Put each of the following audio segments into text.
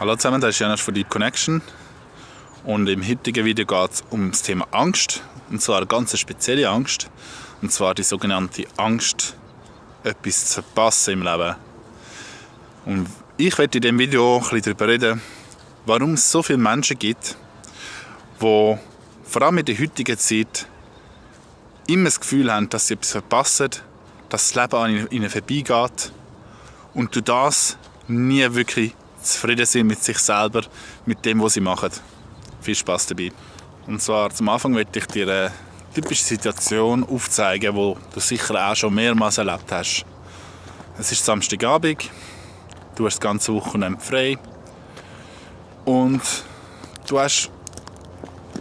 Hallo zusammen, das ist Janusz von Deep Connection und im heutigen Video geht es um das Thema Angst, und zwar eine ganz spezielle Angst, und zwar die sogenannte Angst, etwas zu verpassen im Leben. Und ich werde in diesem Video ein bisschen darüber reden, warum es so viele Menschen gibt, die vor allem in der heutigen Zeit immer das Gefühl haben, dass sie etwas verpassen, dass das Leben an ihnen vorbeigeht und durch das nie wirklich zufrieden sind mit sich selber, mit dem, was sie machen. Viel Spaß dabei. Und zwar zum Anfang möchte ich dir eine typische Situation aufzeigen, die du sicher auch schon mehrmals erlebt hast. Es ist Samstagabend, du hast das ganze Wochenende frei und du hast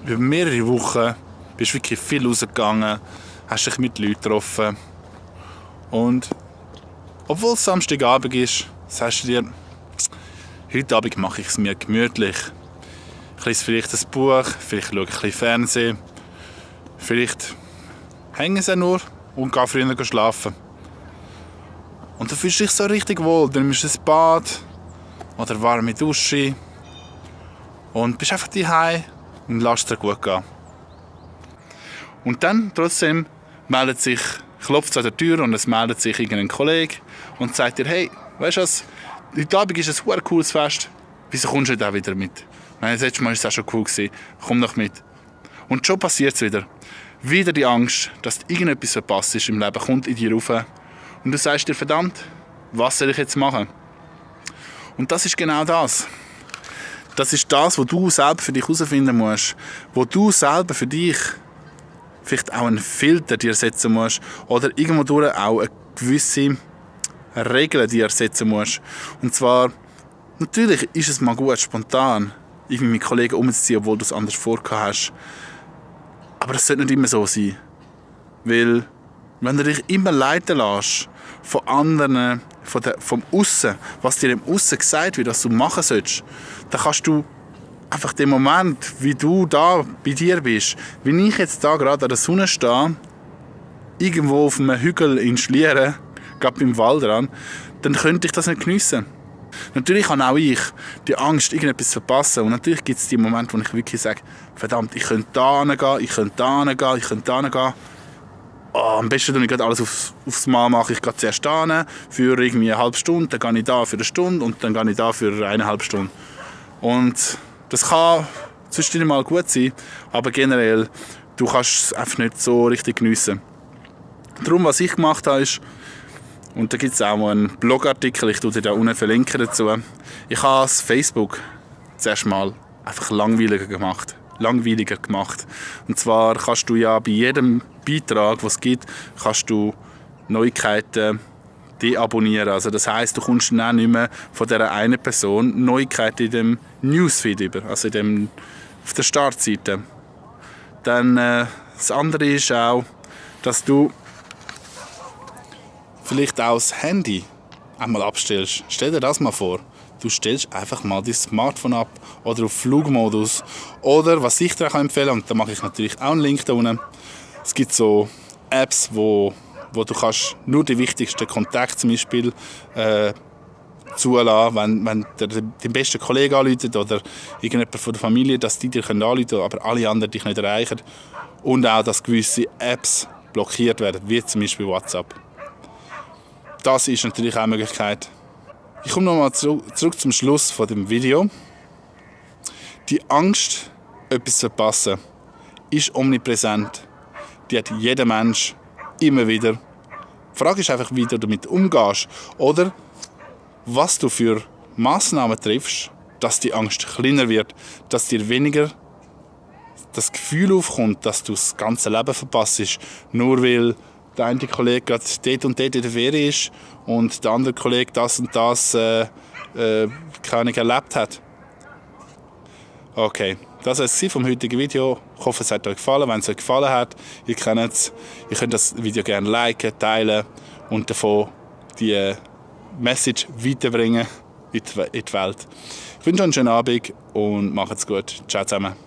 über mehrere Wochen bist wirklich viel rausgegangen, hast dich mit Leuten getroffen und obwohl es Samstagabend ist, sagst du dir, heute Abend mache ich es mir gemütlich. Ich lese vielleicht ein Buch, vielleicht schaue ich ein bisschen Fernsehen, vielleicht hänge ich nur und gehe früher schlafen. Und du fühlst dich so richtig wohl, dann nimmst du ein Bad oder warme Dusche und bist einfach daheim und lässt es dir gut gehen. Und dann trotzdem klopft es an der Tür und es meldet sich irgendein Kollege und sagt dir, hey, weißt du was, heute Abend ist ein cooles Fest, wieso kommst du da wieder mit? Das letzte Mal war es auch schon cool, komm doch mit. Und schon passiert es wieder. Wieder die Angst, dass irgendetwas verpasst ist im Leben, kommt in dir rauf. Und du sagst dir, verdammt, was soll ich jetzt machen? Und das ist genau das. Das ist das, was du selber für dich herausfinden musst. Wo du selber für dich vielleicht auch einen Filter dir setzen musst. Oder irgendwo durch auch eine gewisse Regeln, die du setzen musst. Und zwar, natürlich ist es mal gut, spontan irgendwie mit Kollegen umzuziehen, obwohl du es anders vorgehabt hast. Aber das sollte nicht immer so sein. Weil, wenn du dich immer leiten lässt von anderen, vom Aussen, was dir im Aussen gesagt wird, was du machen sollst, dann kannst du einfach den Moment, wie du da bei dir bist, wie ich jetzt da gerade an der Sonne stehe, irgendwo auf einem Hügel in Schlieren, gerade beim Waldrand, dann könnte ich das nicht geniessen. Natürlich habe auch ich die Angst, irgendetwas zu verpassen. Und natürlich gibt es die Momente, wo ich wirklich sage, verdammt, ich könnte da hingehen, ich könnte da hingehen, ich könnte da hingehen. Oh, am besten mache ich alles aufs Mal, mache ich zuerst da hin, für irgendwie eine halbe Stunde, dann gehe ich da für eine Stunde und dann gehe ich da für 1,5 Stunden. Und das kann zwischendurch mal gut sein, aber generell, du kannst es einfach nicht so richtig geniessen. Darum, was ich gemacht habe, ist, und da gibt es auch einen Blogartikel, ich tue dir da unten verlinken dazu. Ich habe das Facebook zuerst mal einfach langweiliger gemacht. Und zwar kannst du ja bei jedem Beitrag, den es gibt, kannst du Neuigkeiten deabonnieren. Also das heisst, du kommst dann auch nicht mehr von dieser einen Person Neuigkeiten in dem Newsfeed über, also auf der Startseite. Dann das andere ist auch, dass du vielleicht auch das Handy einmal abstellst. Stell dir das mal vor. Du stellst einfach mal dein Smartphone ab oder auf Flugmodus. Oder, was ich dir auch empfehlen kann, und da mache ich natürlich auch einen Link da unten. Es gibt so Apps, wo du kannst nur die wichtigsten Kontakte zum Beispiel zulassen, wenn dein bester Kollege anruft oder irgendjemand von der Familie, dass die dir anrufen können, aber alle anderen dich nicht erreichen. Und auch, dass gewisse Apps blockiert werden, wie zum Beispiel WhatsApp. Das ist natürlich auch eine Möglichkeit. Ich komme nochmal zurück zum Schluss von dem Video. Die Angst, etwas zu verpassen, ist omnipräsent. Die hat jeder Mensch immer wieder. Die Frage ist einfach, wie du damit umgehst oder was du für Massnahmen triffst, dass die Angst kleiner wird, dass dir weniger das Gefühl aufkommt, dass du das ganze Leben verpasst, nur weil der eine Kollege gerade dort und dort in der Ferien ist und der andere Kollege das und das keine erlebt hat. Okay, das war es vom heutigen Video. Ich hoffe, es hat euch gefallen. Wenn es euch gefallen hat, ihr könnt das Video gerne liken, teilen und davon die Message weiterbringen in die Welt. Ich wünsche euch einen schönen Abend und macht's gut. Ciao zusammen.